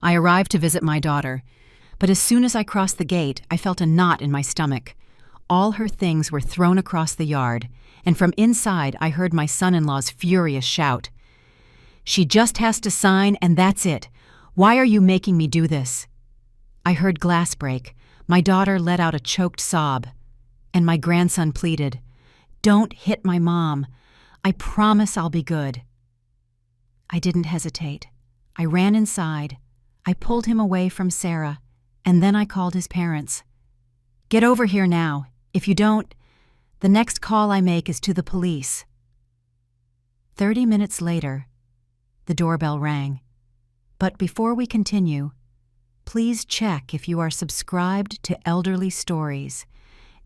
I arrived to visit my daughter, but as soon as I crossed the gate, I felt a knot in my stomach. All her things were thrown across the yard, and from inside I heard my son-in-law's furious shout. "She just has to sign, and that's it. Why are you making me do this?" I heard glass break. My daughter let out a choked sob, and my grandson pleaded, "Don't hit my mom. I promise I'll be good." I didn't hesitate. I ran inside. I pulled him away from Sarah, and then I called his parents. "Get over here now. If you don't, the next call I make is to the police." 30 minutes later, the doorbell rang. But before we continue, please check if you are subscribed to Elderly Stories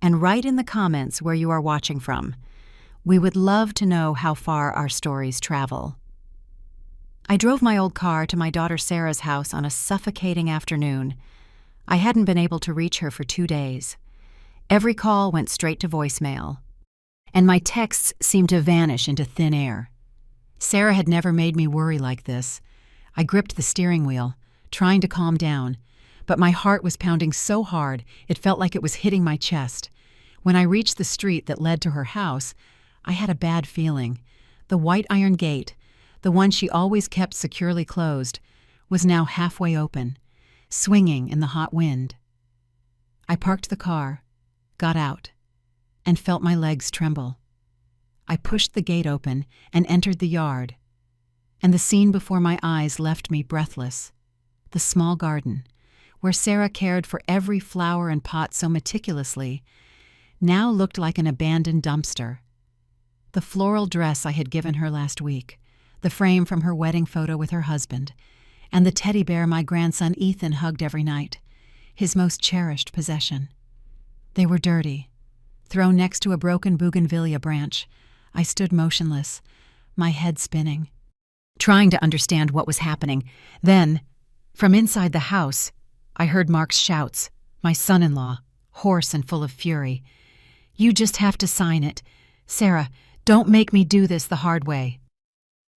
and write in the comments where you are watching from. We would love to know how far our stories travel. I drove my old car to my daughter Sarah's house on a suffocating afternoon. I hadn't been able to reach her for 2 days. Every call went straight to voicemail, and my texts seemed to vanish into thin air. Sarah had never made me worry like this. I gripped the steering wheel, trying to calm down, but my heart was pounding so hard it felt like it was hitting my chest. When I reached the street that led to her house, I had a bad feeling. The white iron gate, the one she always kept securely closed, was now halfway open, swinging in the hot wind. I parked the car, got out, and felt my legs tremble. I pushed the gate open and entered the yard, and the scene before my eyes left me breathless. The small garden, where Sarah cared for every flower and pot so meticulously, now looked like an abandoned dumpster. The floral dress I had given her last week, the frame from her wedding photo with her husband, and the teddy bear my grandson Ethan hugged every night, his most cherished possession. They were dirty. Thrown next to a broken bougainvillea branch, I stood motionless, my head spinning, trying to understand what was happening. Then, from inside the house, I heard Mark's shouts, my son-in-law, hoarse and full of fury. "You just have to sign it. Sarah, don't make me do this the hard way."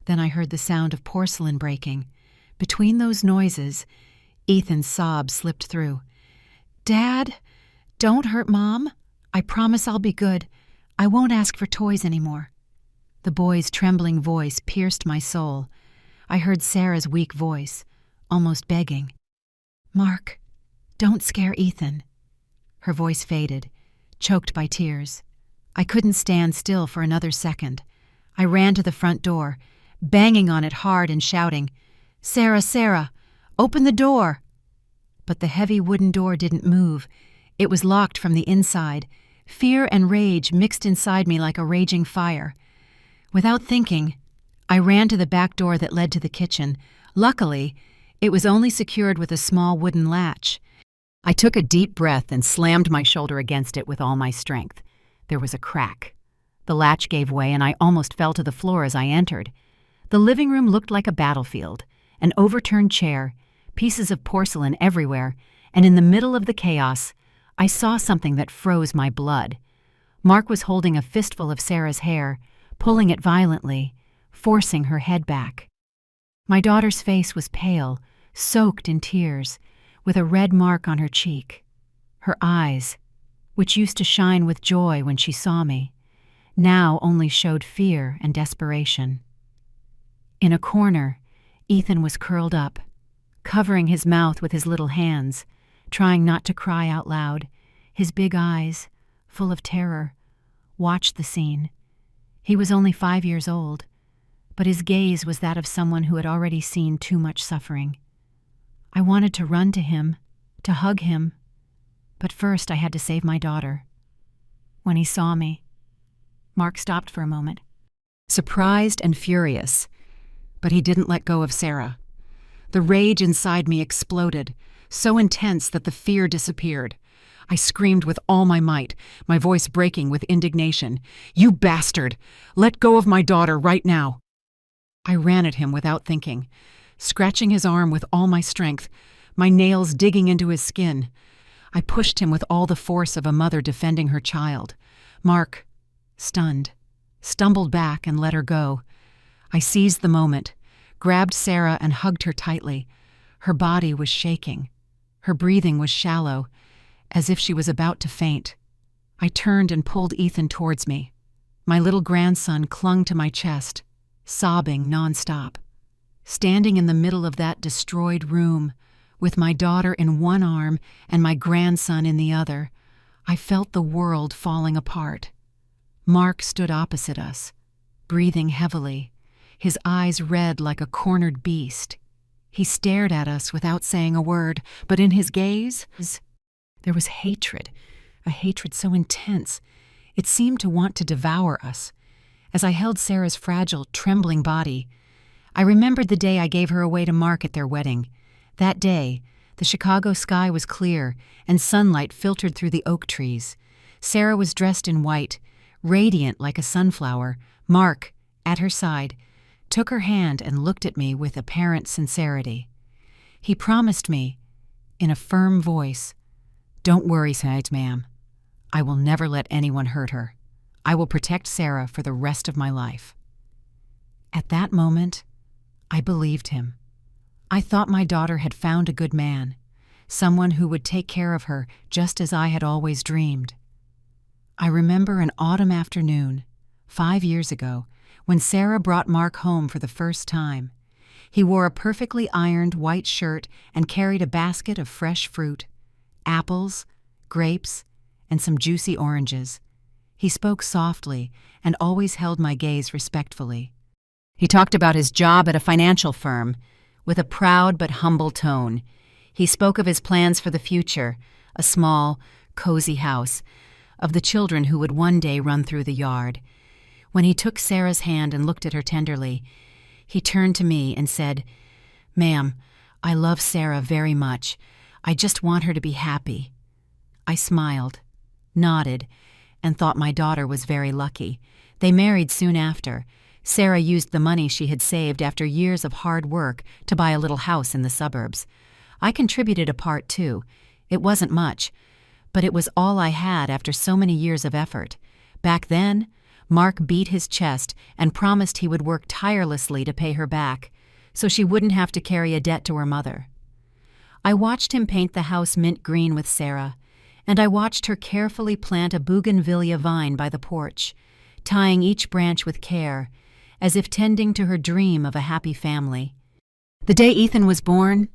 Then I heard the sound of porcelain breaking. Between those noises, Ethan's sobs slipped through. "Dad, don't hurt Mom. I promise I'll be good. I won't ask for toys anymore." The boy's trembling voice pierced my soul. I heard Sarah's weak voice, almost begging. "Mark, don't scare Ethan." Her voice faded, choked by tears. I couldn't stand still for another second. I ran to the front door, banging on it hard and shouting, "Sarah, Sarah, open the door!" But the heavy wooden door didn't move. It was locked from the inside. Fear and rage mixed inside me like a raging fire. Without thinking, I ran to the back door that led to the kitchen. Luckily, it was only secured with a small wooden latch. I took a deep breath and slammed my shoulder against it with all my strength. There was a crack. The latch gave way and I almost fell to the floor as I entered. The living room looked like a battlefield, an overturned chair, pieces of porcelain everywhere, and in the middle of the chaos, I saw something that froze my blood. Mark was holding a fistful of Sarah's hair, pulling it violently, forcing her head back. My daughter's face was pale, soaked in tears, with a red mark on her cheek. Her eyes, which used to shine with joy when she saw me, now only showed fear and desperation. In a corner, Ethan was curled up, covering his mouth with his little hands, trying not to cry out loud. His big eyes, full of terror, watched the scene. He was only 5 years old, but his gaze was that of someone who had already seen too much suffering. I wanted to run to him, to hug him, but first I had to save my daughter. When he saw me, Mark stopped for a moment, surprised and furious, but he didn't let go of Sarah. The rage inside me exploded, so intense that the fear disappeared. I screamed with all my might, my voice breaking with indignation. "You bastard! Let go of my daughter right now!" I ran at him without thinking, scratching his arm with all my strength, my nails digging into his skin. I pushed him with all the force of a mother defending her child. Mark, stunned, stumbled back and let her go. I seized the moment, grabbed Sarah and hugged her tightly. Her body was shaking. Her breathing was shallow, as if she was about to faint. I turned and pulled Ethan towards me. My little grandson clung to my chest, sobbing nonstop. Standing in the middle of that destroyed room, with my daughter in one arm and my grandson in the other, I felt the world falling apart. Mark stood opposite us, breathing heavily, his eyes red like a cornered beast. He stared at us without saying a word, but in his gaze, there was hatred, a hatred so intense, it seemed to want to devour us. As I held Sarah's fragile, trembling body, I remembered the day I gave her away to Mark at their wedding. That day, the Chicago sky was clear and sunlight filtered through the oak trees. Sarah was dressed in white, radiant like a sunflower. Mark, at her side, took her hand and looked at me with apparent sincerity. He promised me, in a firm voice, "Don't worry, ma'am. I will never let anyone hurt her. I will protect Sarah for the rest of my life." At that moment, I believed him. I thought my daughter had found a good man, someone who would take care of her just as I had always dreamed. I remember an autumn afternoon, 5 years ago, when Sarah brought Mark home for the first time. He wore a perfectly ironed white shirt and carried a basket of fresh fruit, apples, grapes, and some juicy oranges. He spoke softly and always held my gaze respectfully. He talked about his job at a financial firm, with a proud but humble tone. He spoke of his plans for the future, a small, cozy house, of the children who would one day run through the yard. When he took Sarah's hand and looked at her tenderly, he turned to me and said, "Ma'am, I love Sarah very much. I just want her to be happy." I smiled, nodded, and thought my daughter was very lucky. They married soon after. Sarah used the money she had saved after years of hard work to buy a little house in the suburbs. I contributed a part too. It wasn't much, but it was all I had after so many years of effort. Back then, Mark beat his chest and promised he would work tirelessly to pay her back, so she wouldn't have to carry a debt to her mother. I watched him paint the house mint green with Sarah, and I watched her carefully plant a bougainvillea vine by the porch, tying each branch with care, as if tending to her dream of a happy family. The day Ethan was born,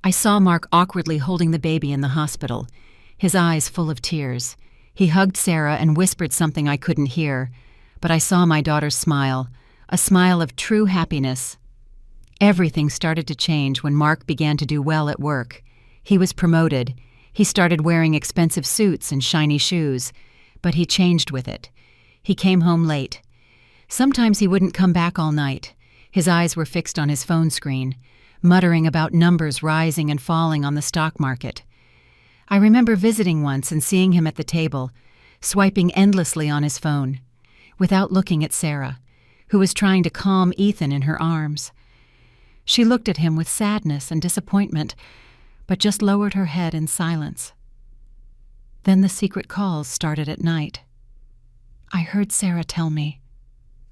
I saw Mark awkwardly holding the baby in the hospital, his eyes full of tears. He hugged Sarah and whispered something I couldn't hear, but I saw my daughter smile, a smile of true happiness. Everything started to change when Mark began to do well at work. He was promoted. He started wearing expensive suits and shiny shoes, but he changed with it. He came home late. Sometimes he wouldn't come back all night. His eyes were fixed on his phone screen, muttering about numbers rising and falling on the stock market. I remember visiting once and seeing him at the table, swiping endlessly on his phone, without looking at Sarah, who was trying to calm Ethan in her arms. She looked at him with sadness and disappointment, but just lowered her head in silence. Then the secret calls started at night. I heard Sarah tell me,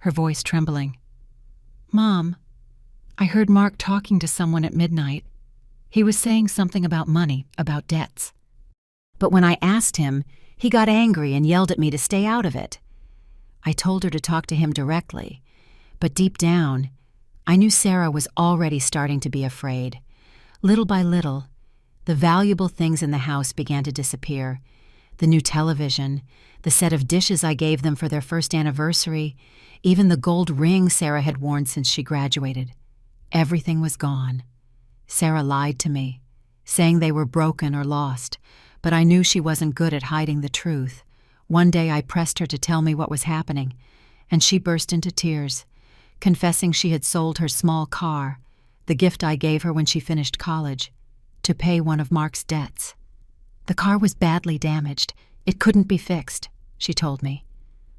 her voice trembling, "Mom, I heard Mark talking to someone at midnight. He was saying something about money, about debts. But when I asked him, he got angry and yelled at me to stay out of it." I told her to talk to him directly, but deep down, I knew Sarah was already starting to be afraid. Little by little, the valuable things in the house began to disappear. The new television, the set of dishes I gave them for their first anniversary, even the gold ring Sarah had worn since she graduated. Everything was gone. Sarah lied to me, saying they were broken or lost, but I knew she wasn't good at hiding the truth. One day I pressed her to tell me what was happening, and she burst into tears, confessing she had sold her small car, the gift I gave her when she finished college, to pay one of Mark's debts. The car was badly damaged. It couldn't be fixed, she told me.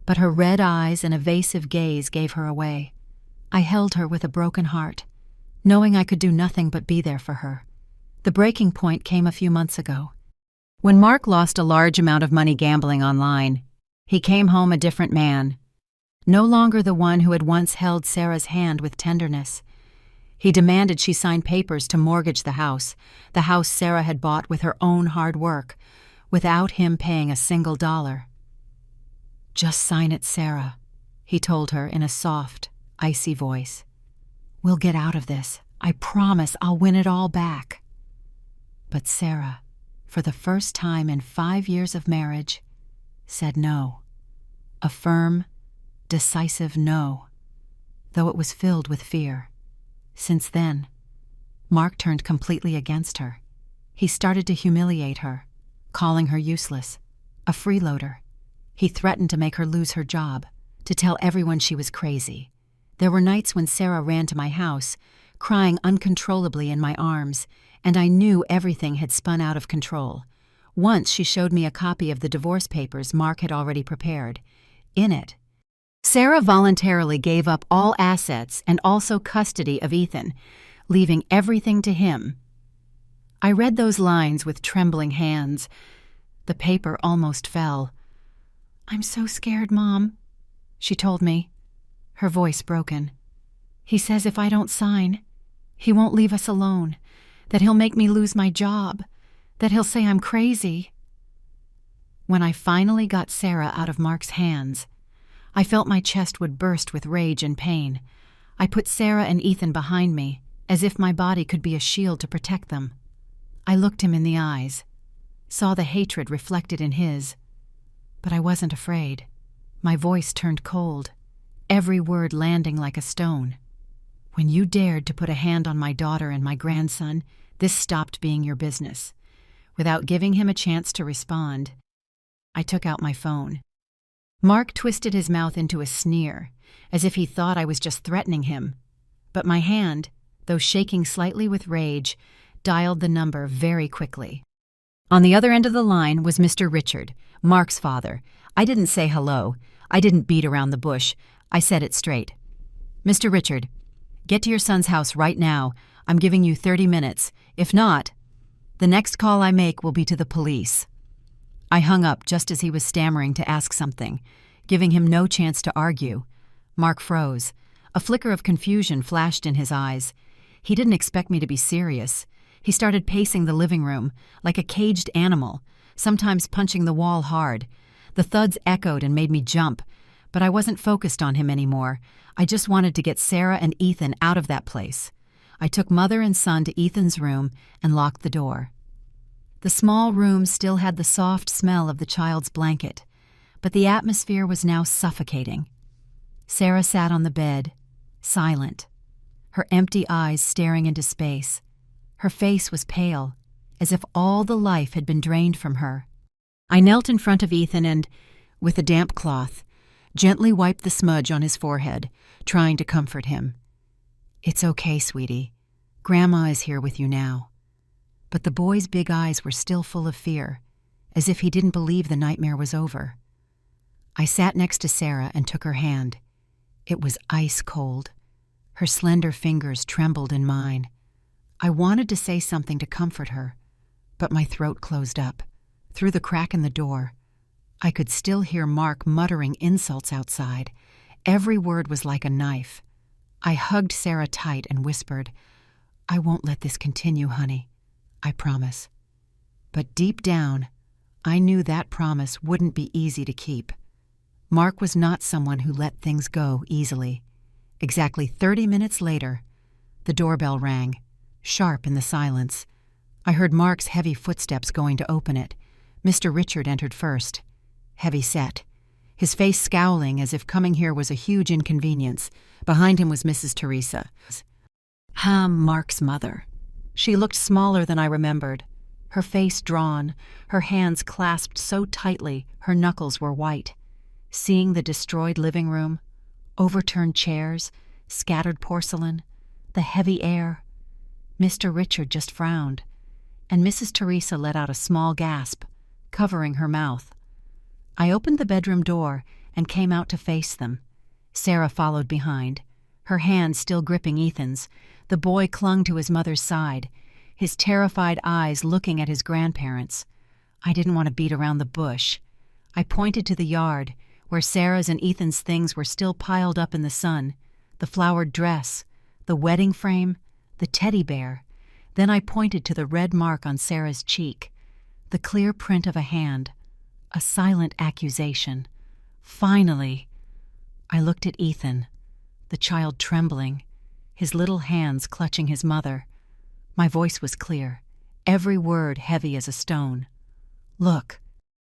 But her red eyes and evasive gaze gave her away. I held her with a broken heart, knowing I could do nothing but be there for her. The breaking point came a few months ago. When Mark lost a large amount of money gambling online, he came home a different man, no longer the one who had once held Sarah's hand with tenderness. He demanded she sign papers to mortgage the house Sarah had bought with her own hard work, without him paying a single dollar. "Just sign it, Sarah," he told her in a soft, icy voice. "We'll get out of this. I promise I'll win it all back." But Sarah, for the first time in 5 years of marriage, said no. A firm, decisive no, though it was filled with fear. Since then, Mark turned completely against her. He started to humiliate her, calling her useless, a freeloader. He threatened to make her lose her job, to tell everyone she was crazy. There were nights when Sarah ran to my house, crying uncontrollably in my arms, and I knew everything had spun out of control. Once she showed me a copy of the divorce papers Mark had already prepared. In it, Sarah voluntarily gave up all assets and also custody of Ethan, leaving everything to him. I read those lines with trembling hands. The paper almost fell. "I'm so scared, Mom," she told me, her voice broken. "He says if I don't sign, he won't leave us alone, that he'll make me lose my job, that he'll say I'm crazy." When I finally got Sarah out of Mark's hands, I felt my chest would burst with rage and pain. I put Sarah and Ethan behind me, as if my body could be a shield to protect them. I looked him in the eyes, saw the hatred reflected in his, but I wasn't afraid. My voice turned cold, every word landing like a stone. "When you dared to put a hand on my daughter and my grandson, this stopped being your business." Without giving him a chance to respond, I took out my phone. Mark twisted his mouth into a sneer, as if he thought I was just threatening him. But my hand, though shaking slightly with rage, dialed the number very quickly. On the other end of the line was Mr. Richard, Mark's father. I didn't say hello. I didn't beat around the bush. I said it straight. "Mr. Richard, get to your son's house right now. I'm giving you 30 minutes. If not, the next call I make will be to the police." I hung up just as he was stammering to ask something, giving him no chance to argue. Mark froze. A flicker of confusion flashed in his eyes. He didn't expect me to be serious. He started pacing the living room, like a caged animal, sometimes punching the wall hard. The thuds echoed and made me jump, but I wasn't focused on him anymore. I just wanted to get Sarah and Ethan out of that place. I took mother and son to Ethan's room and locked the door. The small room still had the soft smell of the child's blanket, but the atmosphere was now suffocating. Sarah sat on the bed, silent, her empty eyes staring into space. Her face was pale, as if all the life had been drained from her. I knelt in front of Ethan and, with a damp cloth, gently wiped the smudge on his forehead, trying to comfort him. "It's okay, sweetie. Grandma is here with you now." But the boy's big eyes were still full of fear, as if he didn't believe the nightmare was over. I sat next to Sarah and took her hand. It was ice cold. Her slender fingers trembled in mine. I wanted to say something to comfort her, but my throat closed up. Through the crack in the door, I could still hear Mark muttering insults outside. Every word was like a knife. I hugged Sarah tight and whispered, "I won't let this continue, honey. I promise." But deep down, I knew that promise wouldn't be easy to keep. Mark was not someone who let things go easily. Exactly 30 minutes later, the doorbell rang, sharp in the silence. I heard Mark's heavy footsteps going to open it. Mr. Richard entered first, heavy set, his face scowling as if coming here was a huge inconvenience. Behind him was Mrs. Teresa, Mark's mother. She looked smaller than I remembered, her face drawn, her hands clasped so tightly her knuckles were white. Seeing the destroyed living room, overturned chairs, scattered porcelain, the heavy air, Mr. Richard just frowned, and Mrs. Teresa let out a small gasp, covering her mouth. I opened the bedroom door and came out to face them. Sarah followed behind, her hand still gripping Ethan's. The boy clung to his mother's side, his terrified eyes looking at his grandparents. I didn't want to beat around the bush. I pointed to the yard, where Sarah's and Ethan's things were still piled up in the sun, the flowered dress, the wedding frame, the teddy bear. Then I pointed to the red mark on Sarah's cheek, the clear print of a hand, a silent accusation. Finally, I looked at Ethan, the child trembling, his little hands clutching his mother. My voice was clear, every word heavy as a stone. Look,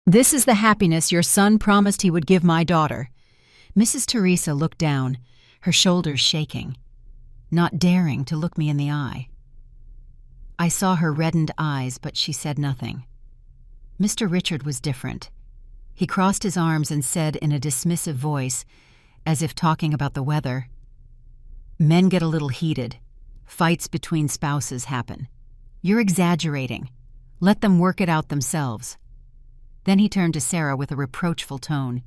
this is the happiness your son promised he would give my daughter. Mrs. Teresa looked down, her shoulders shaking, not daring to look me in the eye. I saw her reddened eyes, but she said nothing. Mr. Richard was different. He crossed his arms and said in a dismissive voice, as if talking about the weather, "Men get a little heated. Fights between spouses happen. You're exaggerating. Let them work it out themselves." Then he turned to Sarah with a reproachful tone.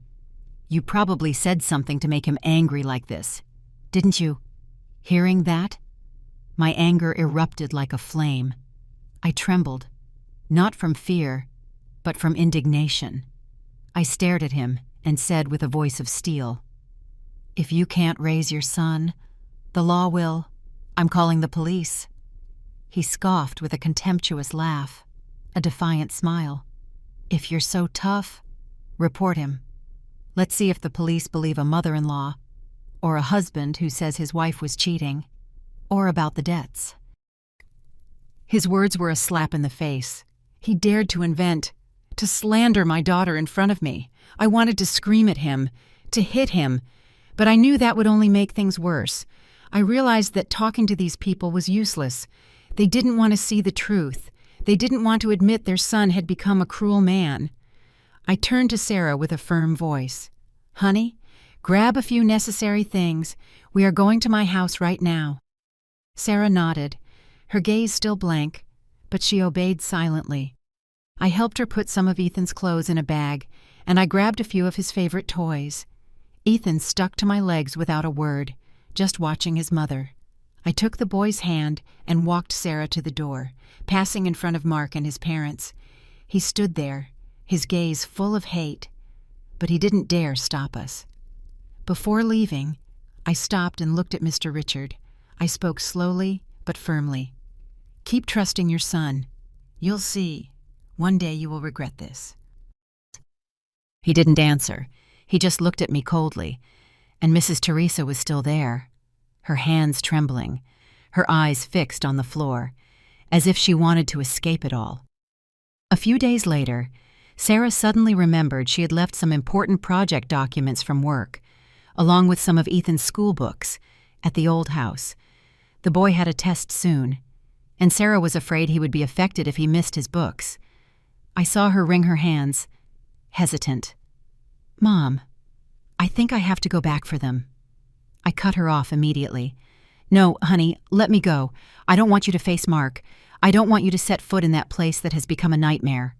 "You probably said something to make him angry like this, didn't you?" Hearing that, my anger erupted like a flame. I trembled, not from fear, but from indignation. I stared at him and said with a voice of steel, "If you can't raise your son, the law will. I'm calling the police." He scoffed with a contemptuous laugh, a defiant smile. "If you're so tough, report him. Let's see if the police believe a mother-in-law, or a husband who says his wife was cheating, or about the debts." His words were a slap in the face. He dared to invent, to slander my daughter in front of me. I wanted to scream at him, to hit him, but I knew that would only make things worse. I realized that talking to these people was useless. They didn't want to see the truth. They didn't want to admit their son had become a cruel man. I turned to Sarah with a firm voice. "Honey, grab a few necessary things. We are going to my house right now." Sarah nodded, her gaze still blank, but she obeyed silently. I helped her put some of Ethan's clothes in a bag, and I grabbed a few of his favorite toys. Ethan stuck to my legs without a word, just watching his mother. I took the boy's hand and walked Sarah to the door, passing in front of Mark and his parents. He stood there, his gaze full of hate, but he didn't dare stop us. Before leaving, I stopped and looked at Mr. Richard. I spoke slowly but firmly. "Keep trusting your son. You'll see. One day you will regret this." He didn't answer. He just looked at me coldly, and Mrs. Teresa was still there, her hands trembling, her eyes fixed on the floor, as if she wanted to escape it all. A few days later, Sarah suddenly remembered she had left some important project documents from work, along with some of Ethan's school books, at the old house. The boy had a test soon, and Sarah was afraid he would be affected if he missed his books. I saw her wring her hands, hesitant. "Mom, I think I have to go back for them." I cut her off immediately. "No, honey, let me go. I don't want you to face Mark. I don't want you to set foot in that place that has become a nightmare."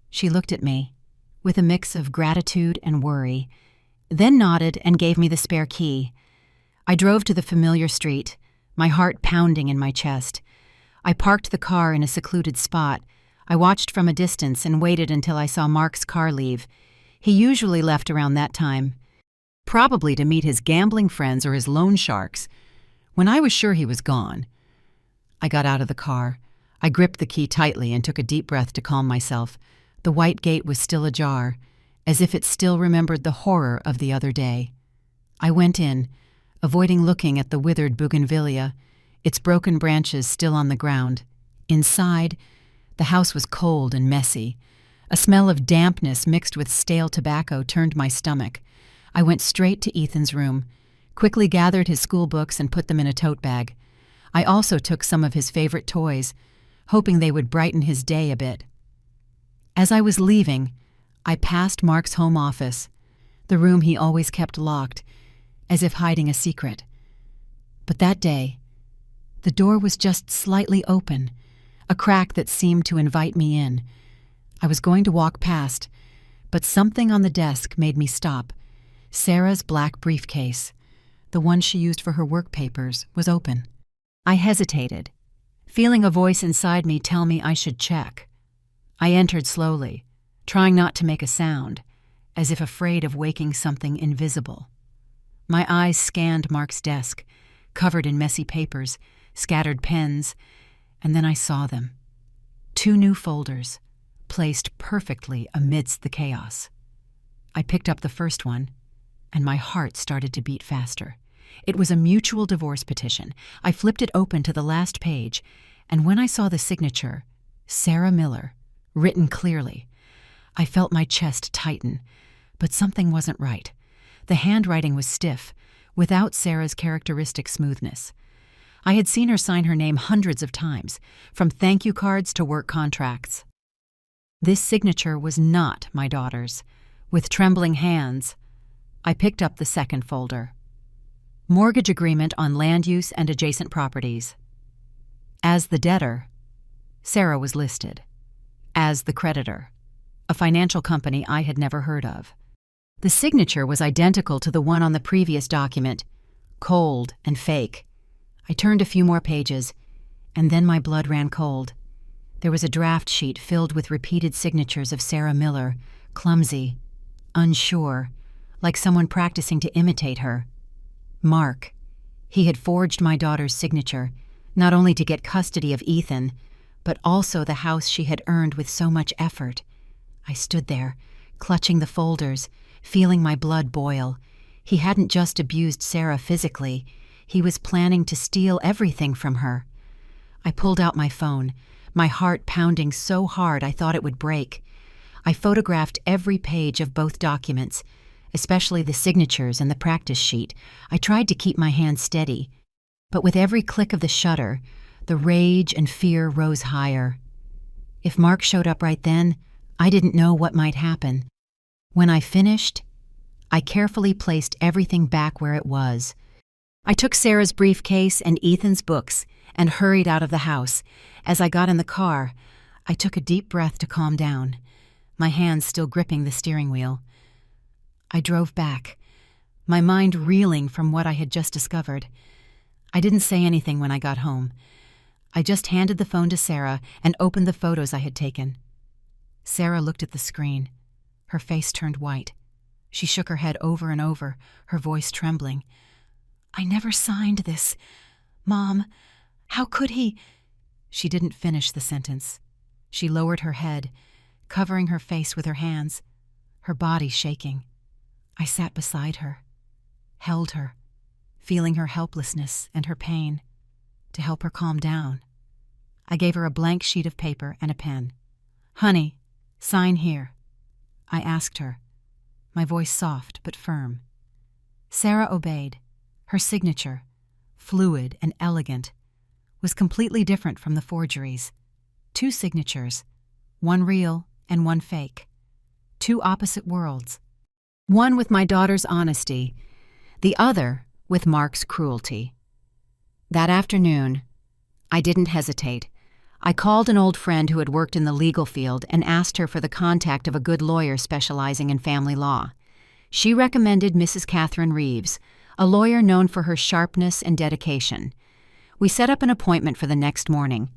She looked at me, with a mix of gratitude and worry, then nodded and gave me the spare key. I drove to the familiar street, my heart pounding in my chest. I parked the car in a secluded spot. I watched from a distance and waited until I saw Mark's car leave. He usually left around that time, probably to meet his gambling friends or his loan sharks. When I was sure he was gone, I got out of the car. I gripped the key tightly and took a deep breath to calm myself. The white gate was still ajar, as if it still remembered the horror of the other day. I went in, avoiding looking at the withered bougainvillea, its broken branches still on the ground. Inside, the house was cold and messy. A smell of dampness mixed with stale tobacco turned my stomach. I went straight to Ethan's room, quickly gathered his school books and put them in a tote bag. I also took some of his favorite toys, hoping they would brighten his day a bit. As I was leaving, I passed Mark's home office, the room he always kept locked, as if hiding a secret. But that day, the door was just slightly open, a crack that seemed to invite me in. I was going to walk past, but something on the desk made me stop. Sarah's black briefcase, the one she used for her work papers, was open. I hesitated, feeling a voice inside me tell me I should check. I entered slowly, trying not to make a sound, as if afraid of waking something invisible. My eyes scanned Mark's desk, covered in messy papers, scattered pens, and then I saw them. 2 new folders, placed perfectly amidst the chaos. I picked up the first one, and my heart started to beat faster. It was a mutual divorce petition. I flipped it open to the last page, and when I saw the signature, Sarah Miller, written clearly, I felt my chest tighten, but something wasn't right. The handwriting was stiff, without Sarah's characteristic smoothness. I had seen her sign her name hundreds of times, from thank you cards to work contracts. This signature was not my daughter's. With trembling hands, I picked up the second folder. Mortgage agreement on land use and adjacent properties. As the debtor, Sarah was listed. As the creditor, a financial company I had never heard of. The signature was identical to the one on the previous document, cold and fake. I turned a few more pages, and then my blood ran cold. There was a draft sheet filled with repeated signatures of Sarah Miller, clumsy, unsure, like someone practicing to imitate her. Mark. He had forged my daughter's signature, not only to get custody of Ethan, but also the house she had earned with so much effort. I stood there, clutching the folders, feeling my blood boil. He hadn't just abused Sarah physically. He was planning to steal everything from her. I pulled out my phone, my heart pounding so hard I thought it would break. I photographed every page of both documents, especially the signatures and the practice sheet. I tried to keep my hand steady, but with every click of the shutter, the rage and fear rose higher. If Mark showed up right then, I didn't know what might happen. When I finished, I carefully placed everything back where it was. I took Sarah's briefcase and Ethan's books and hurried out of the house. As I got in the car, I took a deep breath to calm down, my hands still gripping the steering wheel. I drove back, my mind reeling from what I had just discovered. I didn't say anything when I got home. I just handed the phone to Sarah and opened the photos I had taken. Sarah looked at the screen. Her face turned white. She shook her head over and over, her voice trembling. "I never signed this. Mom, how could he?" She didn't finish the sentence. She lowered her head, covering her face with her hands, her body shaking. I sat beside her, held her, feeling her helplessness and her pain, to help her calm down. I gave her a blank sheet of paper and a pen. "Honey, sign here," I asked her, my voice soft but firm. Sarah obeyed. Her signature, fluid and elegant, was completely different from the forgeries. 2 signatures, one real and one fake. 2 opposite worlds. One with my daughter's honesty, the other with Mark's cruelty. That afternoon, I didn't hesitate. I called an old friend who had worked in the legal field and asked her for the contact of a good lawyer specializing in family law. She recommended Mrs. Catherine Reeves, a lawyer known for her sharpness and dedication. We set up an appointment for the next morning.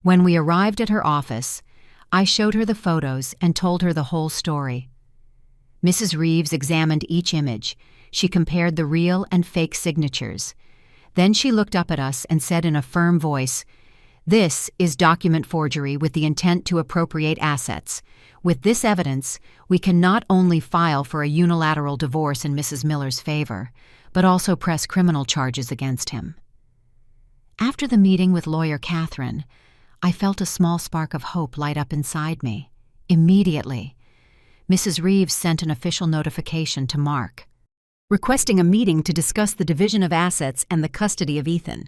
When we arrived at her office, I showed her the photos and told her the whole story. Mrs. Reeves examined each image. She compared the real and fake signatures. Then she looked up at us and said in a firm voice, "This is document forgery with the intent to appropriate assets. With this evidence, we can not only file for a unilateral divorce in Mrs. Miller's favor, but also press criminal charges against him." After the meeting with lawyer Catherine, I felt a small spark of hope light up inside me. Immediately, Mrs. Reeves sent an official notification to Mark, requesting a meeting to discuss the division of assets and the custody of Ethan.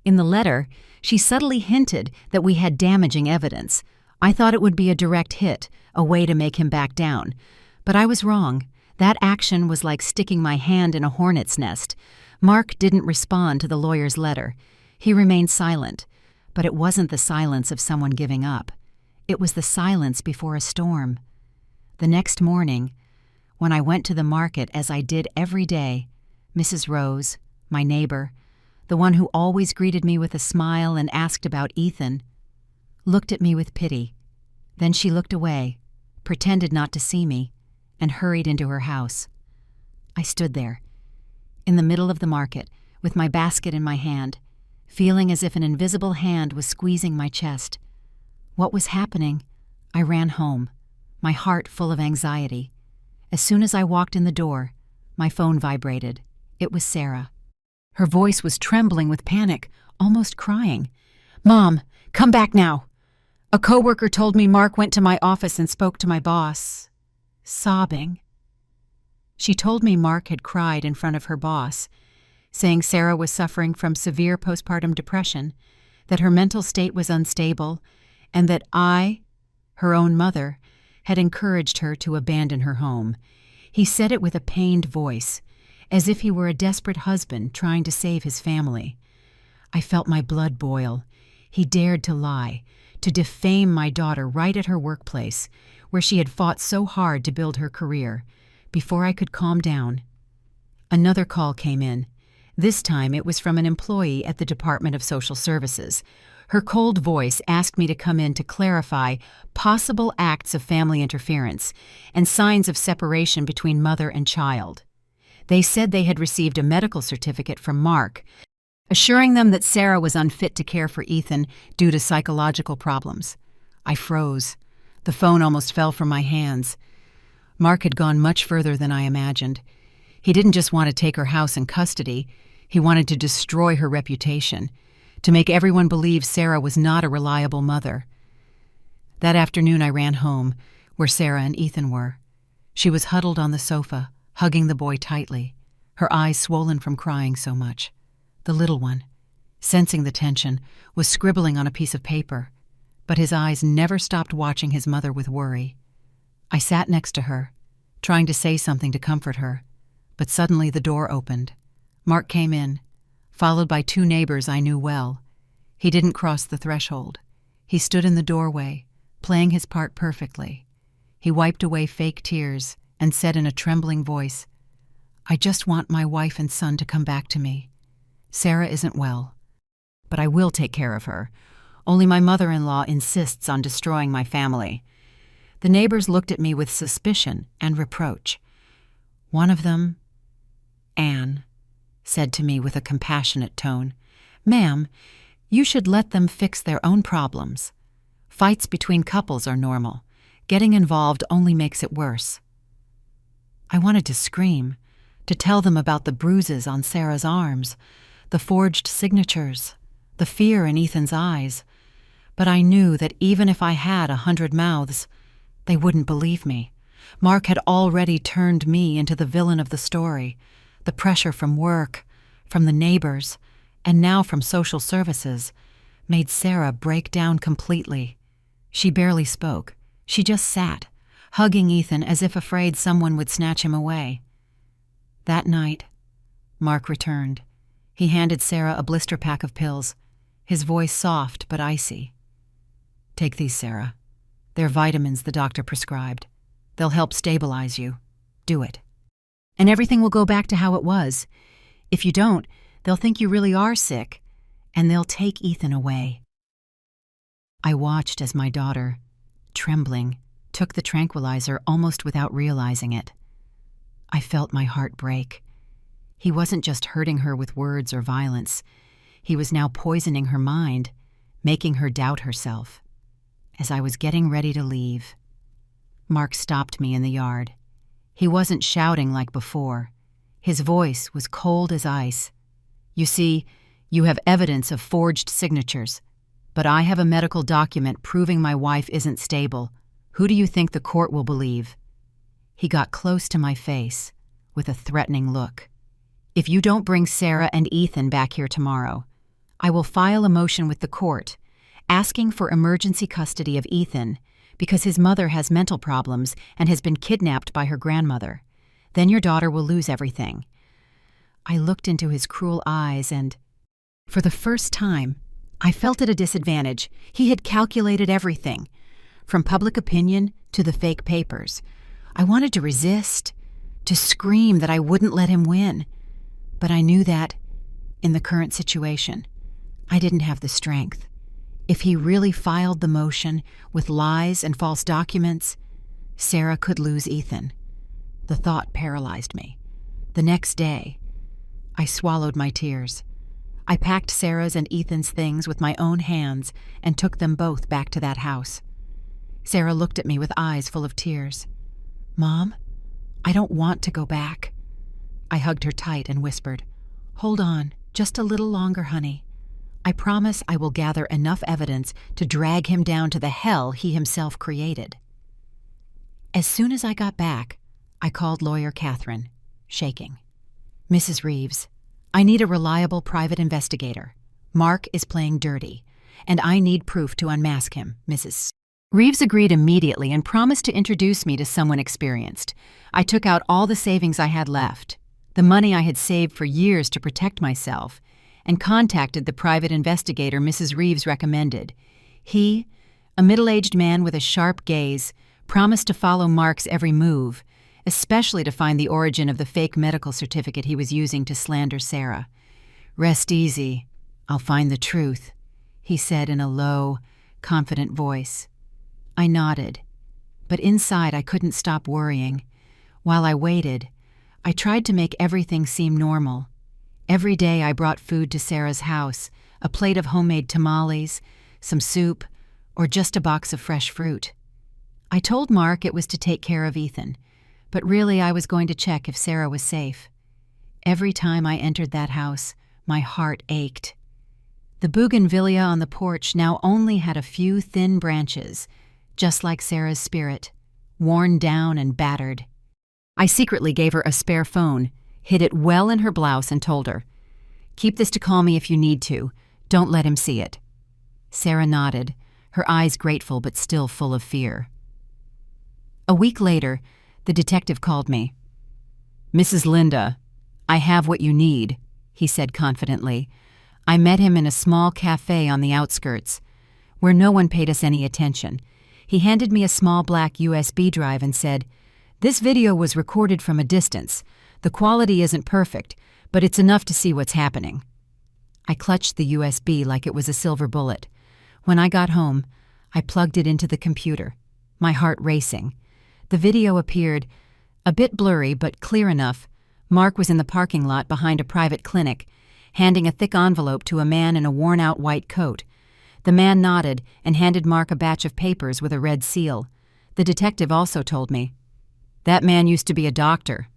In the letter, she subtly hinted that we had damaging evidence. I thought it would be a direct hit, a way to make him back down. But I was wrong. That action was like sticking my hand in a hornet's nest. Mark didn't respond to the lawyer's letter. He remained silent. But it wasn't the silence of someone giving up. It was the silence before a storm. The next morning, when I went to the market as I did every day, Mrs. Rose, my neighbor, the one who always greeted me with a smile and asked about Ethan, looked at me with pity. Then she looked away, pretended not to see me, and hurried into her house. I stood there, in the middle of the market, with my basket in my hand, feeling as if an invisible hand was squeezing my chest. What was happening? I ran home, my heart full of anxiety. As soon as I walked in the door, my phone vibrated. It was Sarah. Her voice was trembling with panic, almost crying. "Mom, come back now. A coworker told me Mark went to my office and spoke to my boss." Sobbing. She told me Mark had cried in front of her boss, saying Sarah was suffering from severe postpartum depression, that her mental state was unstable, and that I, her own mother, had encouraged her to abandon her home. He said it with a pained voice, as if he were a desperate husband trying to save his family. I felt my blood boil. He dared to lie, to defame my daughter right at her workplace, where she had fought so hard to build her career. Before I could calm down, another call came in. This time it was from an employee at the Department of Social Services. Her cold voice asked me to come in to clarify possible acts of family interference and signs of separation between mother and child. They said they had received a medical certificate from Mark, assuring them that Sarah was unfit to care for Ethan due to psychological problems. I froze. The phone almost fell from my hands. Mark had gone much further than I imagined. He didn't just want to take her house in custody. He wanted to destroy her reputation, to make everyone believe Sarah was not a reliable mother. That afternoon I ran home, where Sarah and Ethan were. She was huddled on the sofa, hugging the boy tightly, her eyes swollen from crying so much. The little one, sensing the tension, was scribbling on a piece of paper, but his eyes never stopped watching his mother with worry. I sat next to her, trying to say something to comfort her, but suddenly the door opened. Mark came in, followed by two neighbors I knew well. He didn't cross the threshold. He stood in the doorway, playing his part perfectly. He wiped away fake tears and said in a trembling voice, "I just want my wife and son to come back to me. Sarah isn't well, but I will take care of her. Only my mother-in-law insists on destroying my family." The neighbors looked at me with suspicion and reproach. One of them, Anne, said to me with a compassionate tone, "Ma'am, you should let them fix their own problems. Fights between couples are normal. Getting involved only makes it worse." I wanted to scream, to tell them about the bruises on Sarah's arms, the forged signatures, the fear in Ethan's eyes, but I knew that even if I had 100 mouths, they wouldn't believe me. Mark had already turned me into the villain of the story. The pressure from work, from the neighbors, and now from social services, made Sarah break down completely. She barely spoke. She just sat, hugging Ethan as if afraid someone would snatch him away. That night, Mark returned. He handed Sarah a blister pack of pills, his voice soft but icy. "Take these, Sarah. They're vitamins the doctor prescribed. They'll help stabilize you. Do it. And everything will go back to how it was. If you don't, they'll think you really are sick, and they'll take Ethan away." I watched as my daughter, trembling, took the tranquilizer almost without realizing it. I felt my heart break. He wasn't just hurting her with words or violence. He was now poisoning her mind, making her doubt herself. As I was getting ready to leave, Mark stopped me in the yard. He wasn't shouting like before. His voice was cold as ice. "You see, you have evidence of forged signatures, but I have a medical document proving my wife isn't stable. Who do you think the court will believe?" He got close to my face with a threatening look. "If you don't bring Sarah and Ethan back here tomorrow, I will file a motion with the court asking for emergency custody of Ethan because his mother has mental problems and has been kidnapped by her grandmother. Then your daughter will lose everything." I looked into his cruel eyes and, for the first time, I felt at a disadvantage. He had calculated everything, from public opinion to the fake papers. I wanted to resist, to scream that I wouldn't let him win. But I knew that, in the current situation, I didn't have the strength. If he really filed the motion with lies and false documents, Sarah could lose Ethan. The thought paralyzed me. The next day, I swallowed my tears. I packed Sarah's and Ethan's things with my own hands and took them both back to that house. Sarah looked at me with eyes full of tears. "Mom, I don't want to go back." I hugged her tight and whispered, "Hold on, just a little longer, honey. I promise I will gather enough evidence to drag him down to the hell he himself created." As soon as I got back, I called lawyer Catherine, shaking. "Mrs. Reeves, I need a reliable private investigator. Mark is playing dirty, and I need proof to unmask him, Mrs. Reeves agreed immediately and promised to introduce me to someone experienced. I took out all the savings I had left, the money I had saved for years to protect myself, and contacted the private investigator Mrs. Reeves recommended. He, a middle-aged man with a sharp gaze, promised to follow Mark's every move, especially to find the origin of the fake medical certificate he was using to slander Sarah. "Rest easy. I'll find the truth," he said in a low, confident voice. I nodded, but inside I couldn't stop worrying. While I waited, I tried to make everything seem normal. Every day I brought food to Sarah's house, a plate of homemade tamales, some soup, or just a box of fresh fruit. I told Mark it was to take care of Ethan, but really I was going to check if Sarah was safe. Every time I entered that house, my heart ached. The bougainvillea on the porch now only had a few thin branches, just like Sarah's spirit, worn down and battered. I secretly gave her a spare phone, hid it well in her blouse, and told her, "Keep this to call me if you need to. Don't let him see it." Sarah nodded, her eyes grateful but still full of fear. A week later, the detective called me. "Mrs. Linda, I have what you need," he said confidently. I met him in a small cafe on the outskirts, where no one paid us any attention. He handed me a small black USB drive and said, "This video was recorded from a distance. The quality isn't perfect, but it's enough to see what's happening." I clutched the USB like it was a silver bullet. When I got home, I plugged it into the computer, my heart racing. The video appeared, a bit blurry but clear enough. Mark was in the parking lot behind a private clinic, handing a thick envelope to a man in a worn-out white coat. The man nodded and handed Mark a batch of papers with a red seal. The detective also told me, "That man used to be a doctor,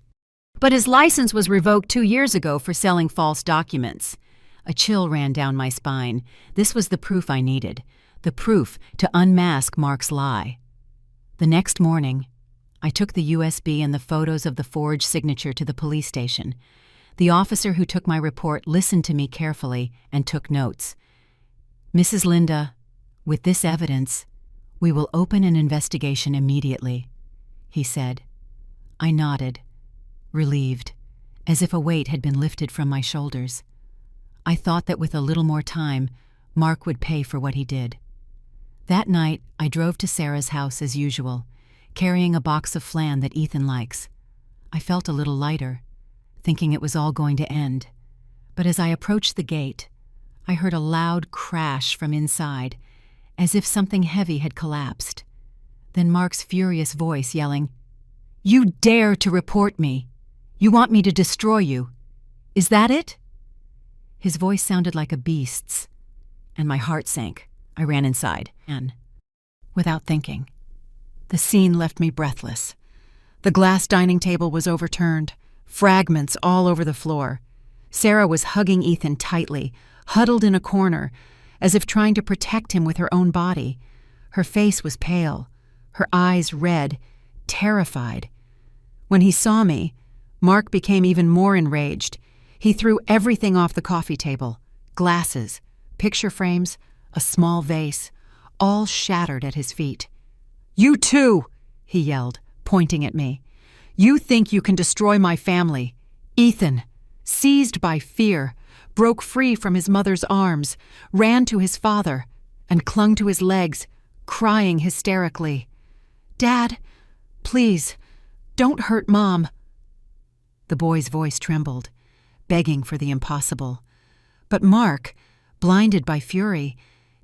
but his license was revoked 2 years ago for selling false documents." A chill ran down my spine. This was the proof I needed, the proof to unmask Mark's lie. The next morning, I took the USB and the photos of the forged signature to the police station. The officer who took my report listened to me carefully and took notes. "Mrs. Linda, with this evidence, we will open an investigation immediately," he said. I nodded, relieved, as if a weight had been lifted from my shoulders. I thought that with a little more time, Mark would pay for what he did. That night, I drove to Sarah's house as usual, carrying a box of flan that Ethan likes. I felt a little lighter, thinking it was all going to end. But as I approached the gate, I heard a loud crash from inside, as if something heavy had collapsed. Then Mark's furious voice yelling, "You dare to report me! You want me to destroy you! Is that it?" His voice sounded like a beast's, and my heart sank. I ran inside, and, without thinking, the scene left me breathless. The glass dining table was overturned, fragments all over the floor. Sarah was hugging Ethan tightly, huddled in a corner, as if trying to protect him with her own body. Her face was pale, her eyes red, terrified. When he saw me, Mark became even more enraged. He threw everything off the coffee table, glasses, picture frames, a small vase, all shattered at his feet. "You too!" he yelled, pointing at me. "You think you can destroy my family." Ethan, seized by fear, broke free from his mother's arms, ran to his father, and clung to his legs, crying hysterically. "Dad, please, don't hurt Mom." The boy's voice trembled, begging for the impossible. But Mark, blinded by fury,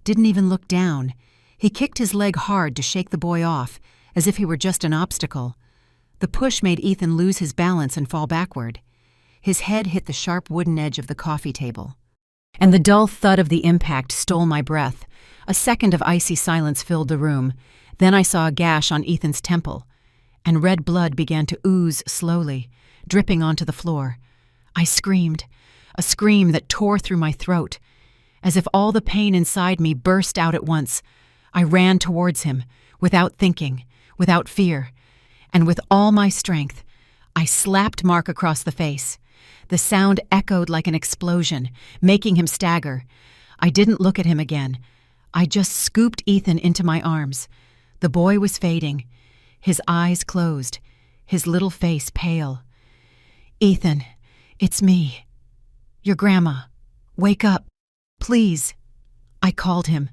didn't even look down. He kicked his leg hard to shake the boy off, as if he were just an obstacle. The push made Ethan lose his balance and fall backward. His head hit the sharp wooden edge of the coffee table. and the dull thud of the impact stole my breath. A second of icy silence filled the room. Then I saw a gash on Ethan's temple, and red blood began to ooze slowly, dripping onto the floor. I screamed, a scream that tore through my throat. As if all the pain inside me burst out at once, I ran towards him, without thinking, without fear, and with all my strength, I slapped Mark across the face. The sound echoed like an explosion, making him stagger. I didn't look at him again. I just scooped Ethan into my arms. The boy was fading, his eyes closed, his little face pale. "Ethan, it's me. Your grandma. Wake up. Please." I called him,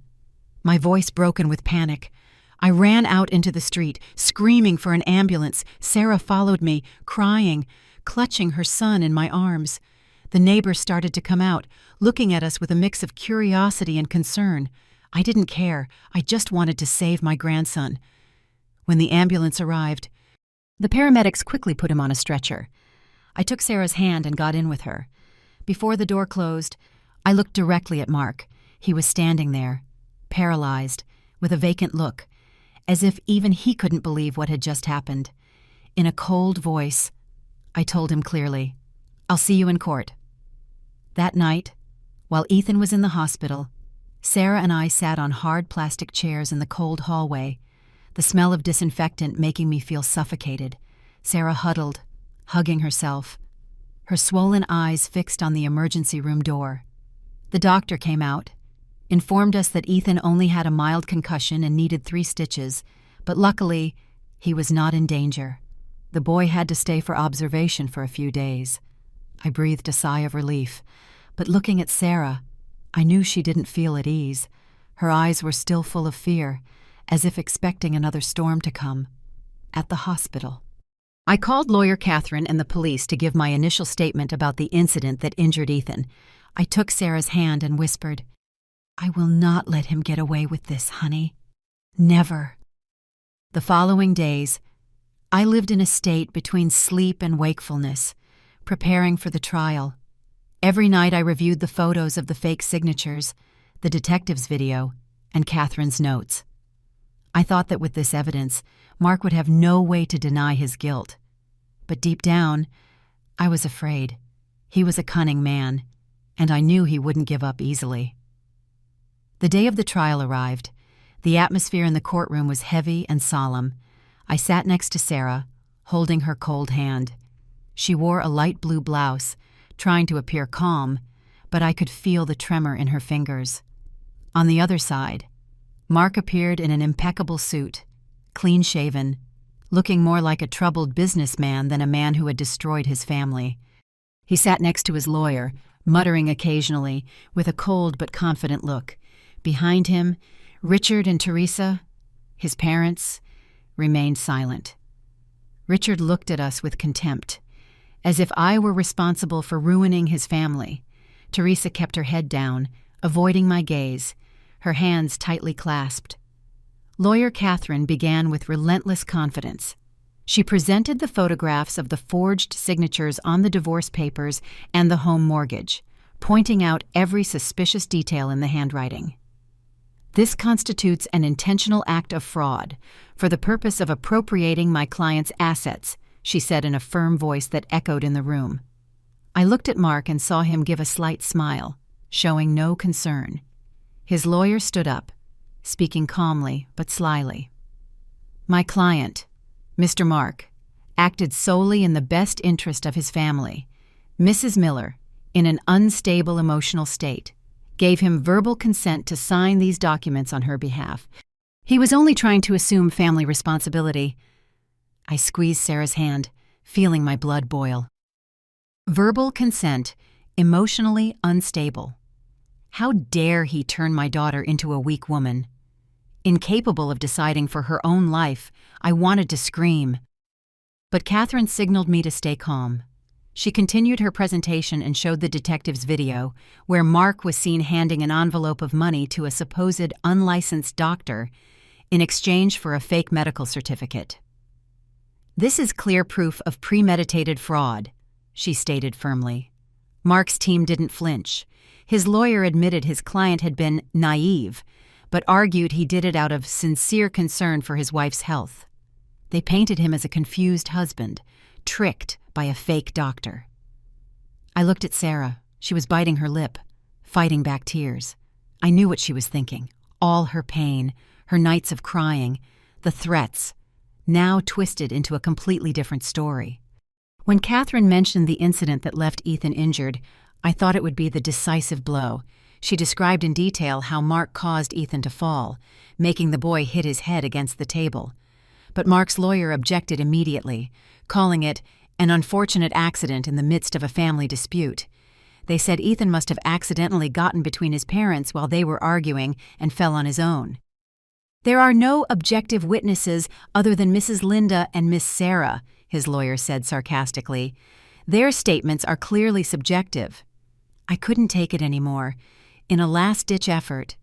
my voice broken with panic. I ran out into the street, screaming for an ambulance. Sarah followed me, crying, clutching her son in my arms. The neighbors started to come out, looking at us with a mix of curiosity and concern. I didn't care. I just wanted to save my grandson. When the ambulance arrived, the paramedics quickly put him on a stretcher. I took Sarah's hand and got in with her. Before the door closed, I looked directly at Mark. He was standing there, paralyzed, with a vacant look, as if even he couldn't believe what had just happened. In a cold voice, I told him clearly, "I'll see you in court." That night, while Ethan was in the hospital, Sarah and I sat on hard plastic chairs in the cold hallway, the smell of disinfectant making me feel suffocated. Sarah huddled, hugging herself, her swollen eyes fixed on the emergency room door. The doctor came out, informed us that Ethan only had a mild concussion and needed 3 stitches, but luckily, he was not in danger. The boy had to stay for observation for a few days. I breathed a sigh of relief, but looking at Sarah, I knew she didn't feel at ease. Her eyes were still full of fear, as if expecting another storm to come. At the hospital, I called lawyer Catherine and the police to give my initial statement about the incident that injured Ethan. I took Sarah's hand and whispered, "I will not let him get away with this, honey. Never." The following days, I lived in a state between sleep and wakefulness, preparing for the trial. Every night I reviewed the photos of the fake signatures, the detective's video, and Catherine's notes. I thought that with this evidence, Mark would have no way to deny his guilt. But deep down, I was afraid. He was a cunning man, and I knew he wouldn't give up easily. The day of the trial arrived. The atmosphere in the courtroom was heavy and solemn. I sat next to Sarah, holding her cold hand. She wore a light blue blouse, trying to appear calm, but I could feel the tremor in her fingers. On the other side, Mark appeared in an impeccable suit, clean-shaven, looking more like a troubled businessman than a man who had destroyed his family. He sat next to his lawyer, muttering occasionally, with a cold but confident look. Behind him, Richard and Teresa, his parents, remained silent. Richard looked at us with contempt, as if I were responsible for ruining his family. Teresa kept her head down, avoiding my gaze, her hands tightly clasped. Lawyer Catherine began with relentless confidence. She presented the photographs of the forged signatures on the divorce papers and the home mortgage, pointing out every suspicious detail in the handwriting. "This constitutes an intentional act of fraud for the purpose of appropriating my client's assets," she said in a firm voice that echoed in the room. I looked at Mark and saw him give a slight smile, showing no concern. His lawyer stood up, speaking calmly but slyly. "My client, Mr. Mark, acted solely in the best interest of his family. Mrs. Miller, in an unstable emotional state, gave him verbal consent to sign these documents on her behalf. He was only trying to assume family responsibility." I squeezed Sarah's hand, feeling my blood boil. Verbal consent, emotionally unstable. How dare he turn my daughter into a weak woman? Incapable of deciding for her own life, I wanted to scream. But Catherine signaled me to stay calm. She continued her presentation and showed the detective's video, where Mark was seen handing an envelope of money to a supposed unlicensed doctor in exchange for a fake medical certificate. "This is clear proof of premeditated fraud," she stated firmly. Mark's team didn't flinch. His lawyer admitted his client had been naive, but argued he did it out of sincere concern for his wife's health. They painted him as a confused husband, tricked by a fake doctor. I looked at Sarah. She was biting her lip, fighting back tears. I knew what she was thinking. All her pain, her nights of crying, the threats, now twisted into a completely different story. When Catherine mentioned the incident that left Ethan injured, I thought it would be the decisive blow. She described in detail how Mark caused Ethan to fall, making the boy hit his head against the table. But Mark's lawyer objected immediately, calling it an unfortunate accident in the midst of a family dispute. They said Ethan must have accidentally gotten between his parents while they were arguing and fell on his own. "There are no objective witnesses other than Mrs. Linda and Miss Sarah," his lawyer said sarcastically. "Their statements are clearly subjective." I couldn't take it anymore. In a last-ditch effort,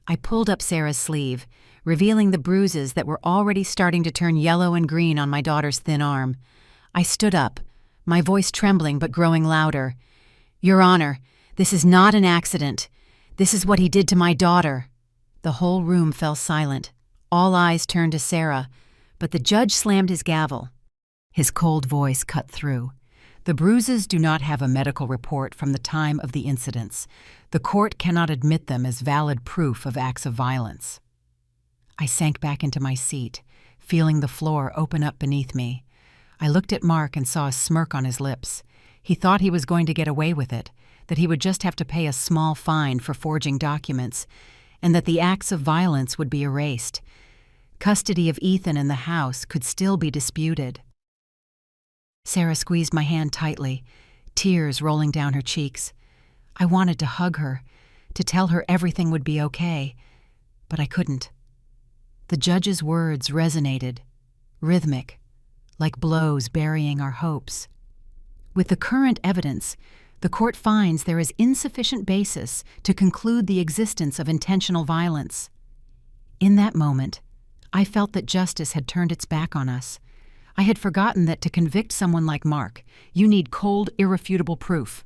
I pulled up Sarah's sleeve, revealing the bruises that were already starting to turn yellow and green on my daughter's thin arm. I stood up, my voice trembling but growing louder. "Your Honor, this is not an accident. This is what he did to my daughter." The whole room fell silent. All eyes turned to Sarah, but the judge slammed his gavel. His cold voice cut through. "The bruises do not have a medical report from the time of the incidents. The court cannot admit them as valid proof of acts of violence." I sank back into my seat, feeling the floor open up beneath me. I looked at Mark and saw a smirk on his lips. He thought he was going to get away with it, that he would just have to pay a small fine for forging documents, and that the acts of violence would be erased. Custody of Ethan in the house could still be disputed. Sarah squeezed my hand tightly, tears rolling down her cheeks. I wanted to hug her, to tell her everything would be okay, but I couldn't. The judge's words resonated, rhythmic, like blows burying our hopes. With the current evidence, the court finds there is insufficient basis to conclude the existence of intentional violence. In that moment, I felt that justice had turned its back on us. I had forgotten that to convict someone like Mark, you need cold, irrefutable proof.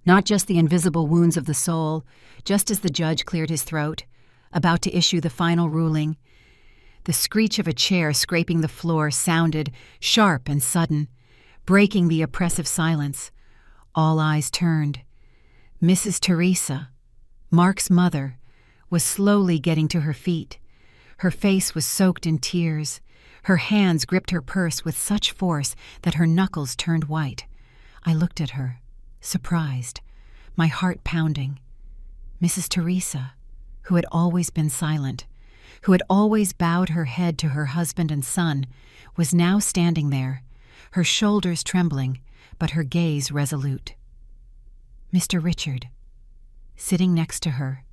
Not just the invisible wounds of the soul, just as the judge cleared his throat, about to issue the final ruling. The screech of a chair scraping the floor sounded sharp and sudden, breaking the oppressive silence. All eyes turned. Mrs. Teresa, Mark's mother, was slowly getting to her feet. Her face was soaked in tears. Her hands gripped her purse with such force that her knuckles turned white. I looked at her, surprised, my heart pounding. Mrs. Teresa, who had always been silent, who had always bowed her head to her husband and son, was now standing there, her shoulders trembling, but her gaze resolute. Mr. Richard, sitting next to her,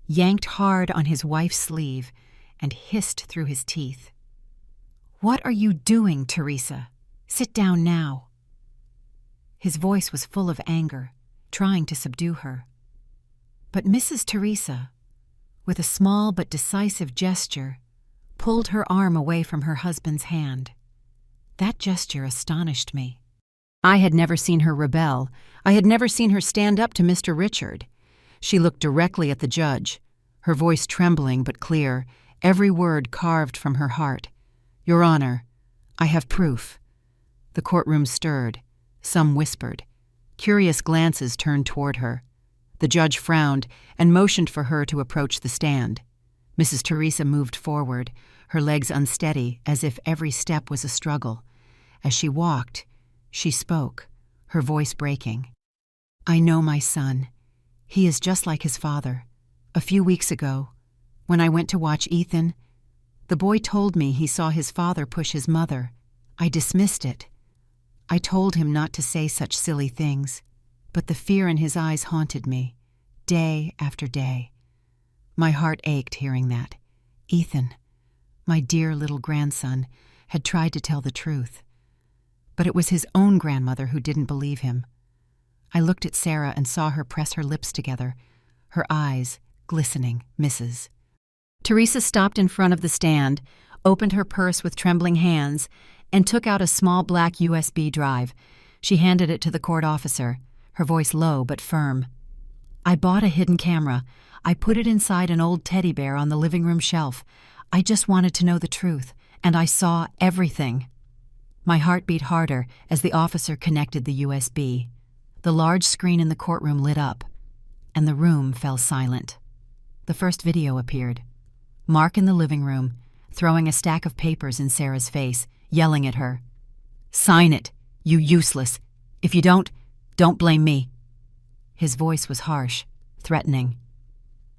yanked hard on his wife's sleeve and hissed through his teeth. "What are you doing, Teresa? Sit down now." His voice was full of anger, trying to subdue her. But Mrs. Teresa, with a small but decisive gesture, pulled her arm away from her husband's hand. That gesture astonished me. I had never seen her rebel. I had never seen her stand up to Mr. Richard. She looked directly at the judge, her voice trembling but clear, every word carved from her heart. "Your Honor, I have proof." The courtroom stirred. Some whispered. Curious glances turned toward her. The judge frowned and motioned for her to approach the stand. Mrs. Teresa moved forward, her legs unsteady as if every step was a struggle. As she walked, she spoke, her voice breaking. "I know my son. He is just like his father. A few weeks ago, when I went to watch Ethan, the boy told me he saw his father push his mother. I dismissed it. I told him not to say such silly things, but the fear in his eyes haunted me, day after day. My heart ached hearing that. Ethan, my dear little grandson, had tried to tell the truth. But it was his own grandmother who didn't believe him. I looked at Sarah and saw her press her lips together, her eyes glistening misses. Teresa stopped in front of the stand, opened her purse with trembling hands, and took out a small black USB drive. She handed it to the court officer. her voice low but firm. "I bought a hidden camera. I put it inside an old teddy bear on the living room shelf. I just wanted to know the truth, and I saw everything." My heart beat harder as the officer connected the USB. The large screen in the courtroom lit up, and the room fell silent. The first video appeared. Mark in the living room, throwing a stack of papers in Sarah's face, yelling at her. "Sign it, you useless. If you don't blame me." His voice was harsh, threatening.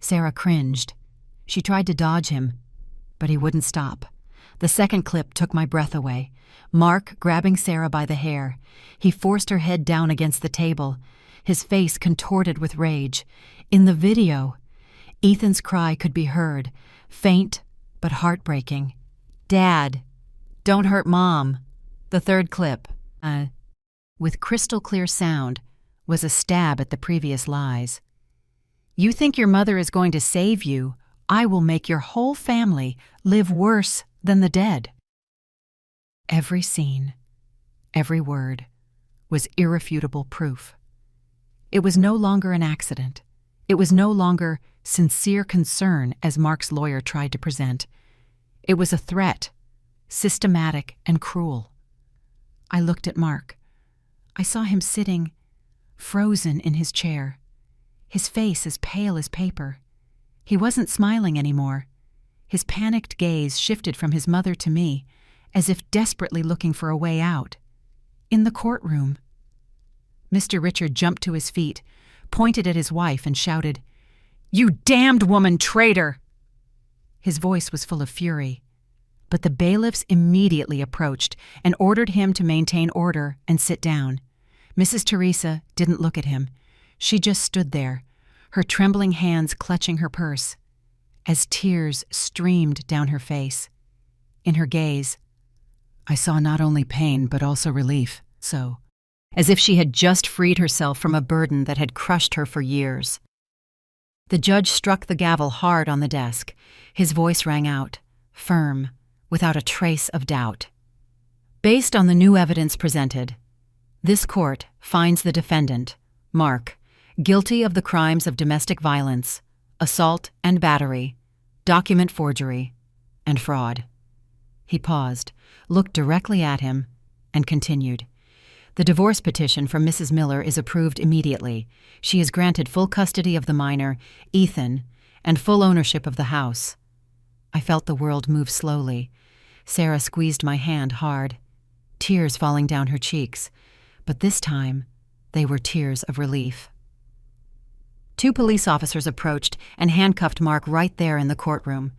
Sarah cringed. She tried to dodge him, but he wouldn't stop. The second clip took my breath away. Mark grabbing Sarah by the hair. He forced her head down against the table, his face contorted with rage. In the video, Ethan's cry could be heard, faint but heartbreaking. "Dad, don't hurt Mom." The third clip, with crystal clear sound, was a stab at the previous lies. "You think your mother is going to save you? I will make your whole family live worse than the dead." Every scene, every word, was irrefutable proof. It was no longer an accident. It was no longer sincere concern, as Mark's lawyer tried to present. It was a threat, systematic and cruel. I looked at Mark. I saw him sitting, frozen in his chair, his face as pale as paper. He wasn't smiling anymore. His panicked gaze shifted from his mother to me, as if desperately looking for a way out. In the courtroom, Mr. Richard jumped to his feet, pointed at his wife, and shouted, "You damned woman, traitor!" His voice was full of fury, but the bailiffs immediately approached and ordered him to maintain order and sit down. Mrs. Teresa didn't look at him. She just stood there, her trembling hands clutching her purse, as tears streamed down her face. In her gaze, I saw not only pain but also relief, as if she had just freed herself from a burden that had crushed her for years. The judge struck the gavel hard on the desk. His voice rang out, firm, without a trace of doubt. "Based on the new evidence presented, this court finds the defendant, Mark, guilty of the crimes of domestic violence, assault and battery, document forgery, and fraud." He paused, looked directly at him, and continued. "The divorce petition from Mrs. Miller is approved immediately. She is granted full custody of the minor, Ethan, and full ownership of the house." I felt the world move slowly. Sarah squeezed my hand hard, tears falling down her cheeks, but this time they were tears of relief. 2 police officers approached and handcuffed Mark right there in the courtroom.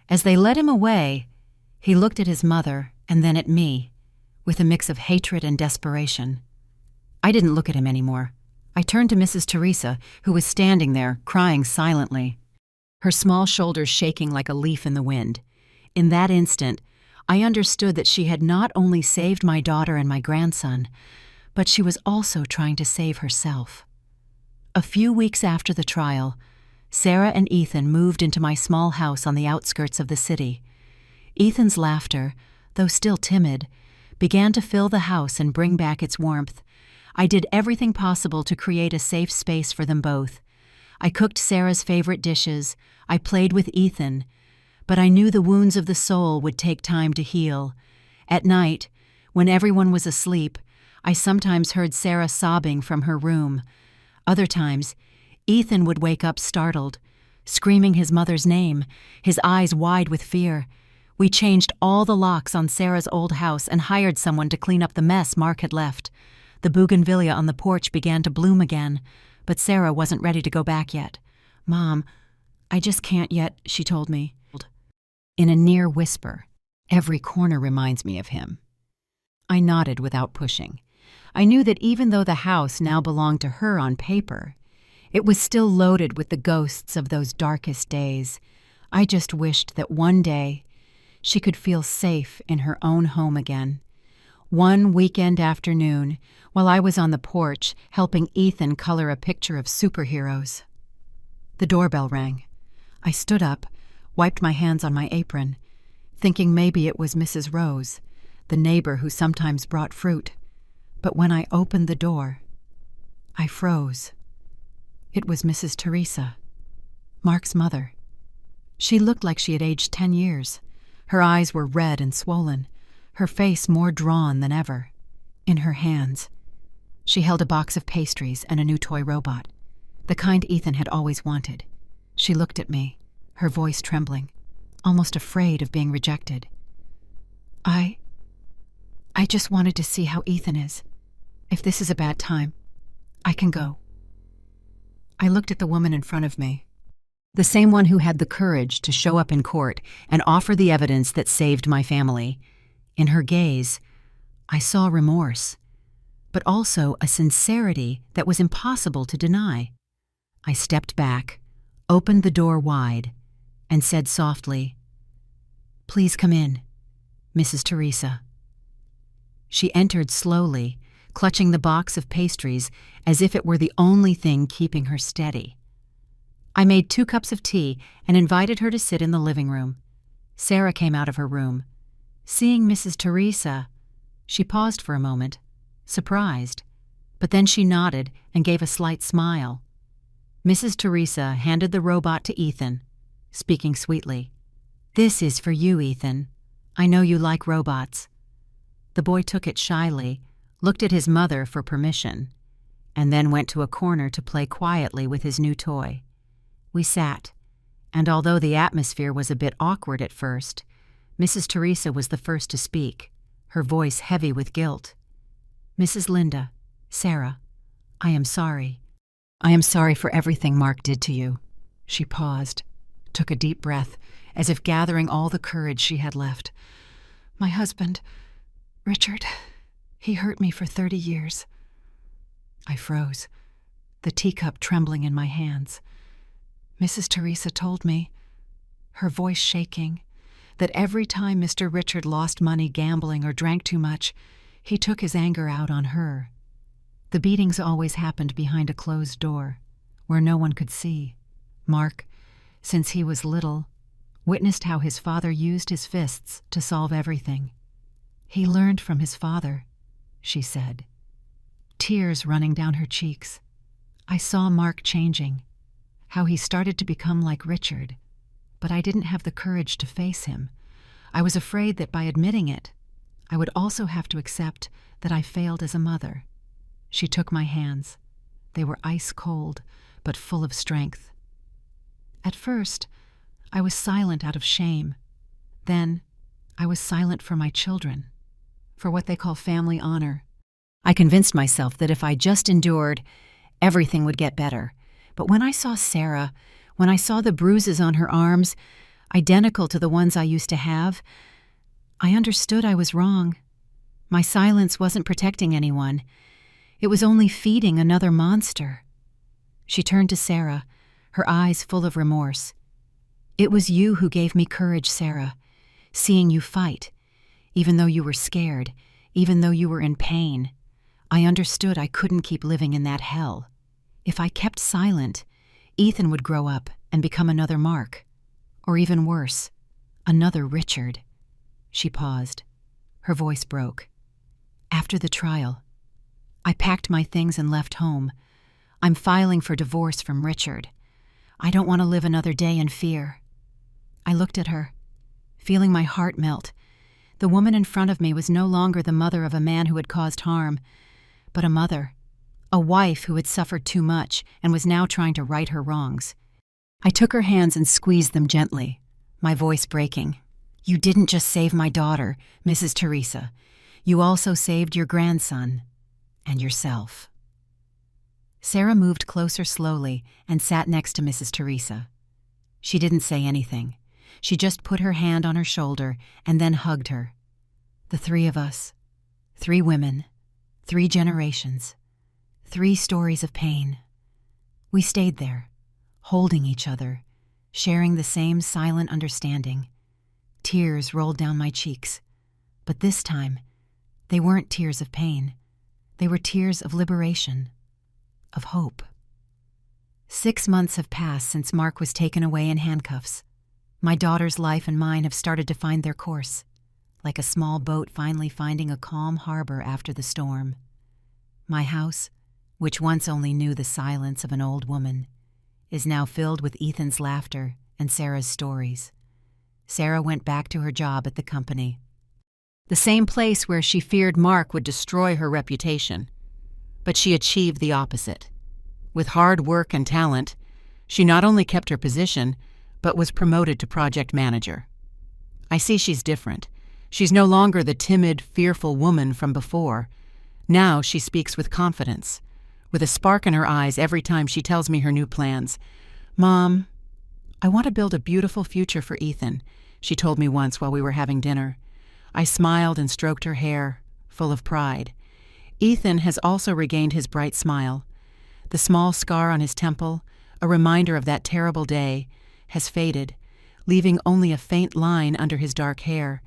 As they led him away, he looked at his mother and then at me, with a mix of hatred and desperation. I didn't look at him anymore. I turned to Mrs. Teresa, who was standing there, crying silently, her small shoulders shaking like a leaf in the wind. In that instant, I understood that she had not only saved my daughter and my grandson, but she was also trying to save herself. A few weeks after the trial, Sarah and Ethan moved into my small house on the outskirts of the city. Ethan's laughter, though still timid, began to fill the house and bring back its warmth. I did everything possible to create a safe space for them both. I cooked Sarah's favorite dishes. I played with Ethan. But I knew the wounds of the soul would take time to heal. At night, when everyone was asleep, I sometimes heard Sarah sobbing from her room. Other times, Ethan would wake up startled, screaming his mother's name, his eyes wide with fear. We changed all the locks on Sarah's old house and hired someone to clean up the mess Mark had left. The bougainvillea on the porch began to bloom again, but Sarah wasn't ready to go back yet. "Mom, I just can't yet," she told me. In a near whisper, "Every corner reminds me of him." I nodded without pushing. I knew that even though the house now belonged to her on paper, it was still loaded with the ghosts of those darkest days. I just wished that one day she could feel safe in her own home again. One weekend afternoon, while I was on the porch helping Ethan color a picture of superheroes, the doorbell rang. I stood up, wiped my hands on my apron, thinking maybe it was Mrs. Rose, the neighbor who sometimes brought fruit. But when I opened the door, I froze. It was Mrs. Teresa, Mark's mother. She looked like she had aged 10 years. Her eyes were red and swollen, her face more drawn than ever. In her hands, she held a box of pastries and a new toy robot, the kind Ethan had always wanted. She looked at me, her voice trembling, almost afraid of being rejected. I just wanted to see how Ethan is. If this is a bad time, I can go. I looked at the woman in front of me, the same one who had the courage to show up in court and offer the evidence that saved my family. In her gaze, I saw remorse, but also a sincerity that was impossible to deny. I stepped back, opened the door wide, and said softly, "Please come in, Mrs. Teresa." She entered slowly, clutching the box of pastries as if it were the only thing keeping her steady. I made 2 cups of tea and invited her to sit in the living room. Sarah came out of her room. Seeing Mrs. Teresa, she paused for a moment, surprised, but then she nodded and gave a slight smile. Mrs. Teresa handed the robot to Ethan, speaking sweetly. "This is for you, Ethan. I know you like robots." The boy took it shyly, looked at his mother for permission, and then went to a corner to play quietly with his new toy. We sat, and although the atmosphere was a bit awkward at first, Mrs. Teresa was the first to speak, her voice heavy with guilt. "Mrs. Linda, Sarah, I am sorry. I am sorry for everything Mark did to you." She paused, took a deep breath, as if gathering all the courage she had left. "My husband, Richard, he hurt me for 30 years. I froze, the teacup trembling in my hands. Mrs. Teresa told me, her voice shaking, that every time Mr. Richard lost money gambling or drank too much, he took his anger out on her. The beatings always happened behind a closed door, where no one could see. Mark, since he was little, witnessed how his father used his fists to solve everything. He learned from his father, she said. Tears running down her cheeks. I saw Mark changing, how he started to become like Richard, but I didn't have the courage to face him. I was afraid that by admitting it, I would also have to accept that I failed as a mother. She took my hands. They were ice cold, but full of strength. At first, I was silent out of shame. Then, I was silent for my children, for what they call family honor. I convinced myself that if I just endured, everything would get better. But when I saw Sarah, when I saw the bruises on her arms, identical to the ones I used to have, I understood I was wrong. My silence wasn't protecting anyone. It was only feeding another monster. She turned to Sarah, her eyes full of remorse. "It was you who gave me courage, Sarah, seeing you fight, even though you were scared, even though you were in pain. I understood I couldn't keep living in that hell. If I kept silent, Ethan would grow up and become another Mark, or even worse, another Richard." She paused. Her voice broke. "After the trial, I packed my things and left home. I'm filing for divorce from Richard. I don't want to live another day in fear." I looked at her, feeling my heart melt. The woman in front of me was no longer the mother of a man who had caused harm, but a mother, a wife who had suffered too much and was now trying to right her wrongs. I took her hands and squeezed them gently, my voice breaking. "You didn't just save my daughter, Mrs. Teresa. You also saved your grandson and yourself." Sarah moved closer slowly and sat next to Mrs. Teresa. She didn't say anything. She just put her hand on her shoulder and then hugged her. The 3 of us, 3 women, 3 generations, 3 stories of pain. We stayed there, holding each other, sharing the same silent understanding. Tears rolled down my cheeks, but this time, they weren't tears of pain. They were tears of liberation, of hope. 6 months have passed since Mark was taken away in handcuffs. My daughter's life and mine have started to find their course, like a small boat finally finding a calm harbor after the storm. My house, which once only knew the silence of an old woman, is now filled with Ethan's laughter and Sarah's stories. Sarah went back to her job at the company, the same place where she feared Mark would destroy her reputation. But she achieved the opposite. With hard work and talent, she not only kept her position, but was promoted to project manager. I see she's different. She's no longer the timid, fearful woman from before. Now she speaks with confidence, with a spark in her eyes every time she tells me her new plans. "Mom, I want to build a beautiful future for Ethan," she told me once while we were having dinner. I smiled and stroked her hair, full of pride. Ethan has also regained his bright smile. The small scar on his temple, a reminder of that terrible day, has faded, leaving only a faint line under his dark hair.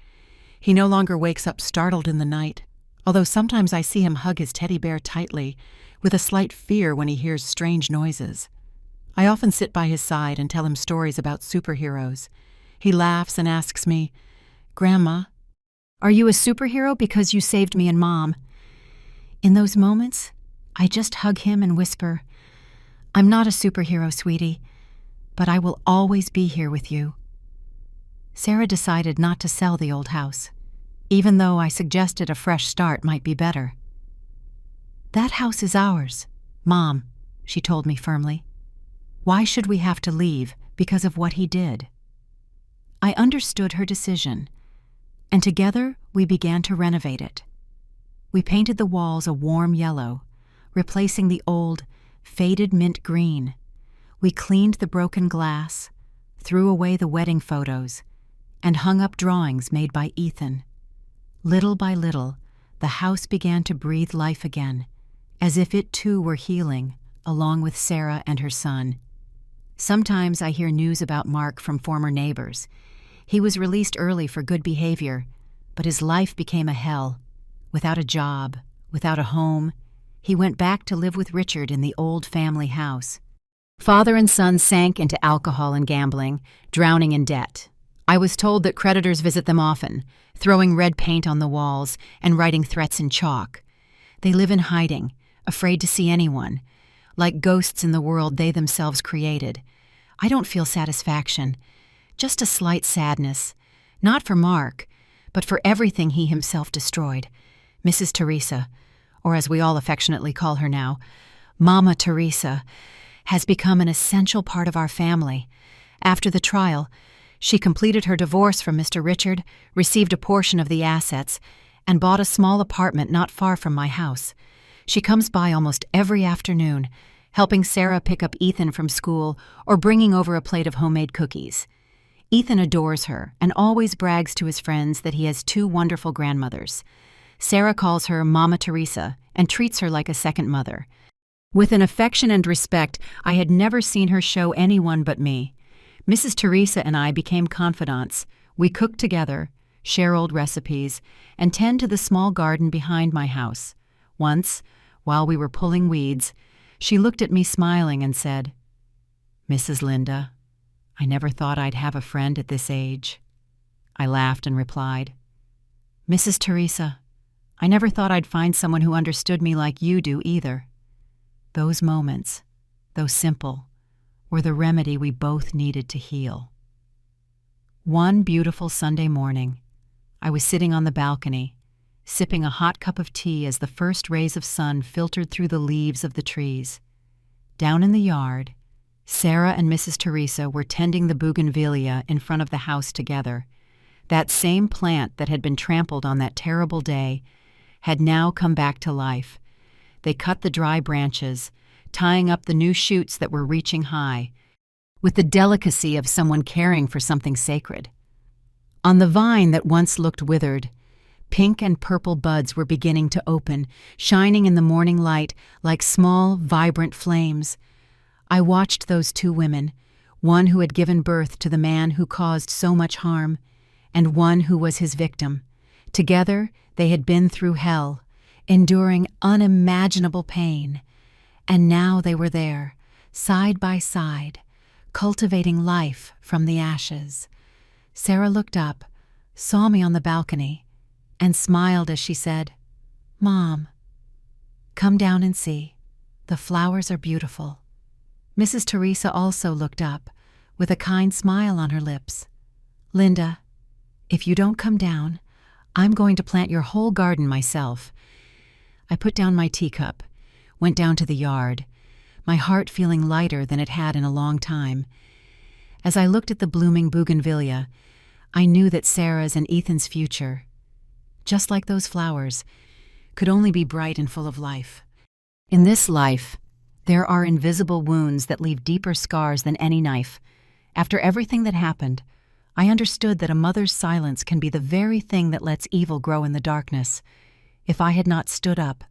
He no longer wakes up startled in the night, although sometimes I see him hug his teddy bear tightly, with a slight fear when he hears strange noises. I often sit by his side and tell him stories about superheroes. He laughs and asks me, "Grandma, are you a superhero because you saved me and Mom?" In those moments, I just hug him and whisper, "I'm not a superhero, sweetie, but I will always be here with you." Sarah decided not to sell the old house, even though I suggested a fresh start might be better. "That house is ours, Mom," she told me firmly. "Why should we have to leave because of what he did?" I understood her decision, and together we began to renovate it. We painted the walls a warm yellow, replacing the old, faded mint green. We cleaned the broken glass, threw away the wedding photos, and hung up drawings made by Ethan. Little by little, the house began to breathe life again, as if it too were healing, along with Sarah and her son. Sometimes I hear news about Mark from former neighbors. He was released early for good behavior, but his life became a hell. Without a job, without a home, he went back to live with Richard in the old family house. Father and son sank into alcohol and gambling, drowning in debt. I was told that creditors visit them often, throwing red paint on the walls and writing threats in chalk. They live in hiding, afraid to see anyone, like ghosts in the world they themselves created. I don't feel satisfaction, just a slight sadness, not for Mark, but for everything he himself destroyed. Mrs. Teresa, or as we all affectionately call her now, Mama Teresa, has become an essential part of our family. After the trial, she completed her divorce from Mr. Richard, received a portion of the assets, and bought a small apartment not far from my house. She comes by almost every afternoon, helping Sarah pick up Ethan from school or bringing over a plate of homemade cookies. Ethan adores her and always brags to his friends that he has 2 wonderful grandmothers. Sarah calls her Mama Teresa and treats her like a second mother. With an affection and respect I had never seen her show anyone but me. Mrs. Teresa and I became confidants. We cook together, share old recipes, and tend to the small garden behind my house. Once, while we were pulling weeds, she looked at me smiling and said, "Mrs. Linda, I never thought I'd have a friend at this age." I laughed and replied, "Mrs. Teresa, I never thought I'd find someone who understood me like you do either." Those moments, though simple, were the remedy we both needed to heal. One beautiful Sunday morning, I was sitting on the balcony, sipping a hot cup of tea as the first rays of sun filtered through the leaves of the trees. Down in the yard, Sarah and Mrs. Teresa were tending the bougainvillea in front of the house together. That same plant that had been trampled on that terrible day had now come back to life. They cut the dry branches, tying up the new shoots that were reaching high, with the delicacy of someone caring for something sacred. On the vine that once looked withered, pink and purple buds were beginning to open, shining in the morning light like small, vibrant flames. I watched those 2 women, one who had given birth to the man who caused so much harm, and one who was his victim. Together, they had been through hell, enduring unimaginable pain, and now they were there, side by side, cultivating life from the ashes. Sarah looked up, saw me on the balcony, and smiled as she said, "Mom, come down and see. The flowers are beautiful." Mrs. Teresa also looked up, with a kind smile on her lips. "Linda, if you don't come down, I'm going to plant your whole garden myself." I put down my teacup, went down to the yard, my heart feeling lighter than it had in a long time. As I looked at the blooming bougainvillea, I knew that Sarah's and Ethan's future, just like those flowers, could only be bright and full of life. In this life, there are invisible wounds that leave deeper scars than any knife. After everything that happened, I understood that a mother's silence can be the very thing that lets evil grow in the darkness. If I had not stood up,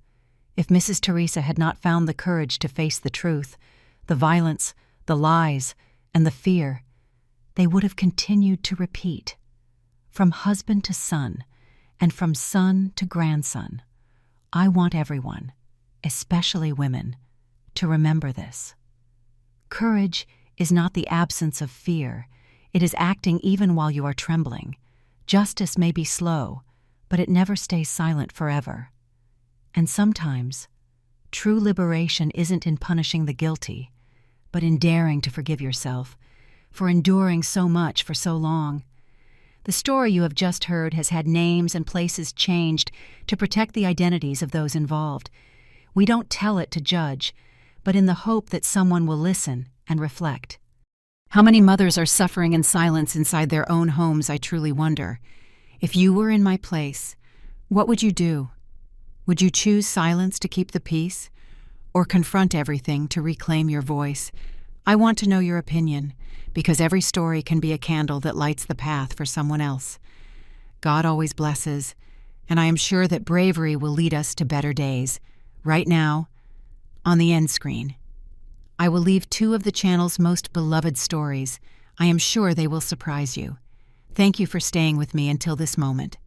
if Mrs. Teresa had not found the courage to face the truth, the violence, the lies, and the fear, they would have continued to repeat. From husband to son, and from son to grandson, I want everyone, especially women, to remember this. Courage is not the absence of fear. It is acting even while you are trembling. Justice may be slow, but it never stays silent forever. And sometimes, true liberation isn't in punishing the guilty, but in daring to forgive yourself for enduring so much for so long. The story you have just heard has had names and places changed to protect the identities of those involved. We don't tell it to judge, but in the hope that someone will listen and reflect. How many mothers are suffering in silence inside their own homes, I truly wonder. If you were in my place, what would you do? Would you choose silence to keep the peace, or confront everything to reclaim your voice? I want to know your opinion, because every story can be a candle that lights the path for someone else. God always blesses, and I am sure that bravery will lead us to better days. Right now, on the end screen, I will leave 2 of the channel's most beloved stories. I am sure they will surprise you. Thank you for staying with me until this moment.